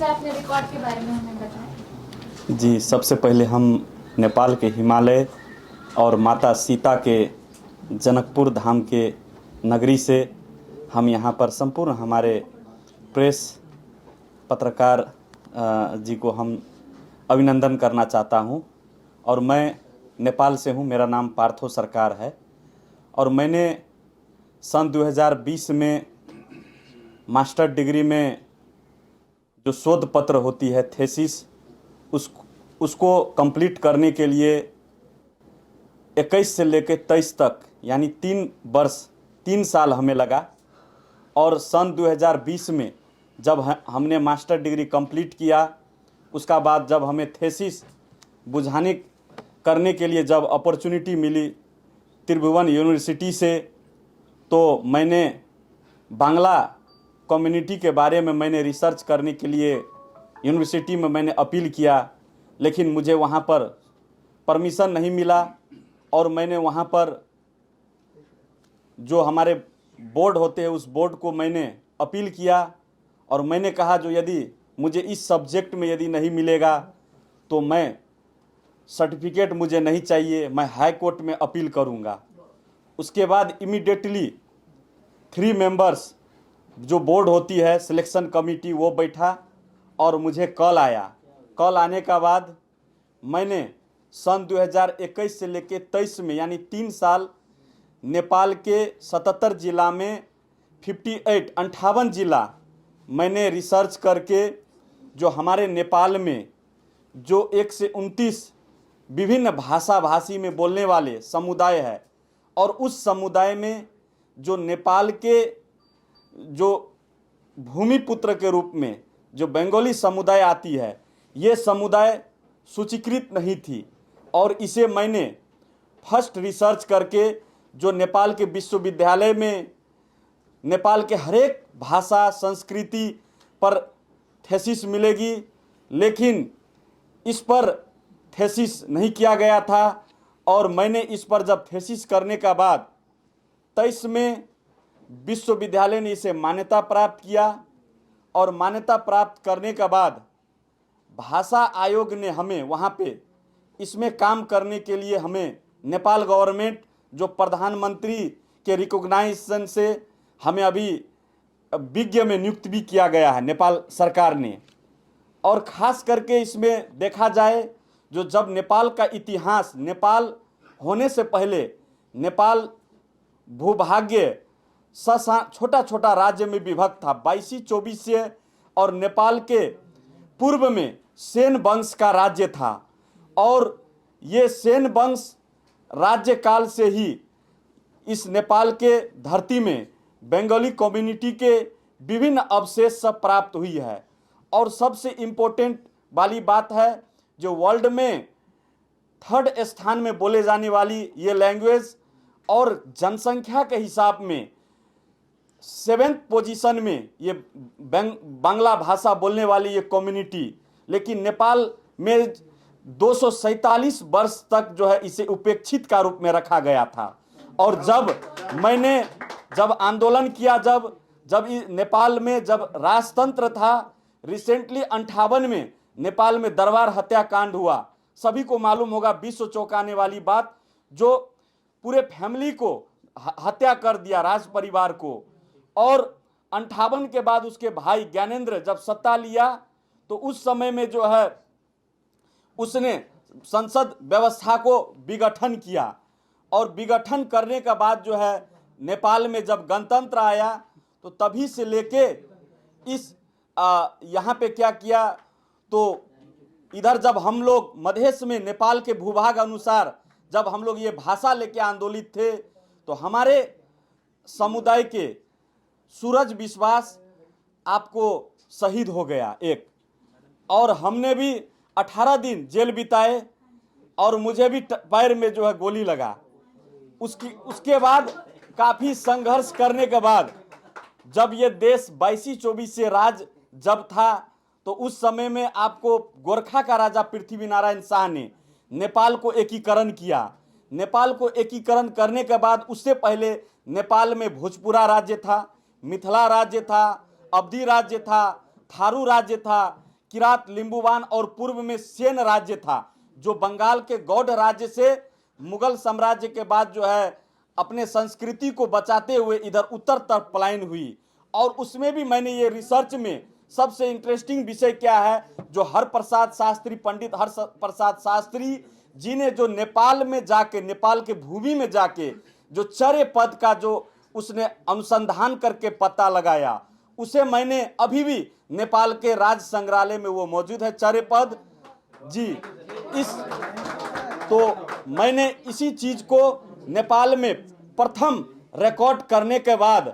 Sir अपने record के बारे में हमें बताएं। जी, सबसे पहले हम नेपाल के हिमालय और माता सीता के जनकपुर धाम के नगरी से हम यहाँ पर संपूर्ण हमारे प्रेस पत्रकार जी को हम अभिनंदन करना चाहता हूँ। और मैं नेपाल से हूँ, मेरा नाम पार्थो सरकार है और मैंने सन 2020 में मास्टर डिग्री में जो शोध पत्र होती है थेसिस उसको कंप्लीट करने के लिए 21 से लेकर 23 तक यानी 3 साल हमें लगा। और सन 2020 में जब हमने मास्टर डिग्री कंप्लीट किया, उसका बाद जब हमें थेसिस बुझाने करने के लिए जब अपॉर्चुनिटी मिली त्रिभुवन यूनिवर्सिटी से, तो मैंने बांग्ला कम्युनिटी के बारे में मैंने रिसर्च करने के लिए यूनिवर्सिटी में मैंने अपील किया, लेकिन मुझे वहाँ पर परमिशन नहीं मिला। और मैंने वहाँ पर जो हमारे बोर्ड होते हैं उस बोर्ड को मैंने अपील किया और मैंने कहा जो यदि मुझे इस सब्जेक्ट में यदि नहीं मिलेगा तो मैं सर्टिफिकेट मुझे नहीं चाहिए, मैं हाई कोर्ट में अपील करूँगा। उसके बाद इमीडिएटली 3 मेंबर्स जो बोर्ड होती है सिलेक्शन कमेटी वो बैठा और मुझे कॉल आया। कॉल आने का बाद मैंने सन 2021 से लेकर 23 में यानी 3 साल नेपाल के 77 जिला में 58 जिला मैंने रिसर्च करके जो हमारे नेपाल में जो 1 से 29 विभिन्न भाषी में बोलने वाले समुदाय है और उस समुदाय में जो नेपाल के जो भूमिपुत्र के रूप में जो बंगाली समुदाय आती है, ये समुदाय सूचीकृत नहीं थी। और इसे मैंने फर्स्ट रिसर्च करके जो नेपाल के विश्वविद्यालय में नेपाल के हरेक भाषा संस्कृति पर थेसिस मिलेगी, लेकिन इस पर थेसिस नहीं किया गया था। और मैंने इस पर जब थेसिस करने का बाद 23 में विश्वविद्यालय ने इसे मान्यता प्राप्त किया और मान्यता प्राप्त करने के बाद भाषा आयोग ने हमें वहाँ पे इसमें काम करने के लिए हमें नेपाल गवर्नमेंट जो प्रधानमंत्री के रिकॉग्नाइजेशन से हमें अभी विज्ञ में नियुक्त भी किया गया है नेपाल सरकार ने। और ख़ास करके इसमें देखा जाए जो जब नेपाल का इतिहास, नेपाल होने से पहले नेपाल भूभाग्य छोटा छोटा राज्य में विभक्त था, 2224 और नेपाल के पूर्व में सेन वंश का राज्य था। और ये सेन वंश राज्य काल से ही इस नेपाल के धरती में बंगाली कम्युनिटी के विभिन्न अवशेष सब प्राप्त हुई है। और सबसे इम्पोर्टेंट वाली बात है जो वर्ल्ड में 3rd स्थान में बोले जाने वाली ये लैंग्वेज और जनसंख्या के हिसाब में 7th पोजीशन में ये बांग्ला भाषा बोलने वाली ये कम्युनिटी, लेकिन नेपाल में 247 वर्ष तक जो है इसे उपेक्षित का रूप में रखा गया था। और जब आंदोलन किया, जब नेपाल में जब राजतंत्र था, रिसेंटली 58 में नेपाल में दरबार हत्याकांड हुआ, सभी को मालूम होगा, विश्व चौंकाने वाली बात, जो पूरे फैमिली को हत्या कर दिया, राज परिवार को। और 58 के बाद उसके भाई ज्ञानेंद्र जब सत्ता लिया तो उस समय में जो है उसने संसद व्यवस्था को विघटन किया और विघटन करने के बाद जो है नेपाल में जब गणतंत्र आया तो तभी से लेके इस यहाँ पे क्या किया, तो इधर जब हम लोग मधेश में नेपाल के भूभाग अनुसार जब हम लोग ये भाषा लेके आंदोलित थे तो हमारे समुदाय के सूरज विश्वास आपको शहीद हो गया एक, और हमने भी 18 दिन जेल बिताए और मुझे भी पैर में जो है गोली लगा। उसके बाद काफ़ी संघर्ष करने के बाद जब ये देश 22-24 से राज जब था तो उस समय में आपको गोरखा का राजा पृथ्वीनारायण शाह ने नेपाल को एकीकरण किया। नेपाल को एकीकरण करने के बाद उससे पहले नेपाल में भोजपुरा राज्य था, मिथिला राज्य था, अवधी राज्य था, थारू राज्य था, किरात, लिंबुवान और पूर्व में सेन राज्य था, जो बंगाल के गौड़ राज्य से मुगल साम्राज्य के बाद जो है अपने संस्कृति को बचाते हुए इधर उत्तर तरफ पलायन हुई। और उसमें भी मैंने ये रिसर्च में सबसे इंटरेस्टिंग विषय क्या है, जो हरप्रसाद शास्त्री, पंडित हरप्रसाद शास्त्री जी ने जो नेपाल में जाके, नेपाल के भूमि में जाके जो चर्य पद का जो उसने अनुसंधान करके पता लगाया, उसे मैंने अभी भी नेपाल के राज्य संग्रहालय में वो मौजूद है, चर्य पद जी। तो मैंने इसी चीज को नेपाल में प्रथम रिकॉर्ड करने के बाद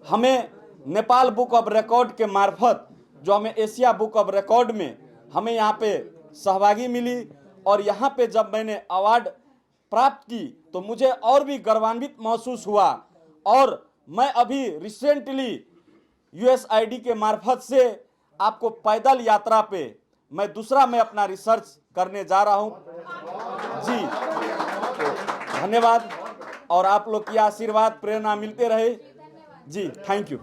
हमें नेपाल बुक ऑफ रिकॉर्ड के मार्फत, जो हमें एशिया बुक ऑफ रिकॉर्ड में हमें यहाँ पे सहभागी मिली, और यहाँ पे जब मैंने अवार्ड प्राप्त की तो मुझे और भी गौरवान्वित महसूस हुआ। और मैं अभी रिसेंटली USAID के मार्फत से आपको पैदल यात्रा पे मैं अपना रिसर्च करने जा रहा हूँ जी। तो धन्यवाद, और आप लोग की आशीर्वाद प्रेरणा मिलते रहे जी। Thank you.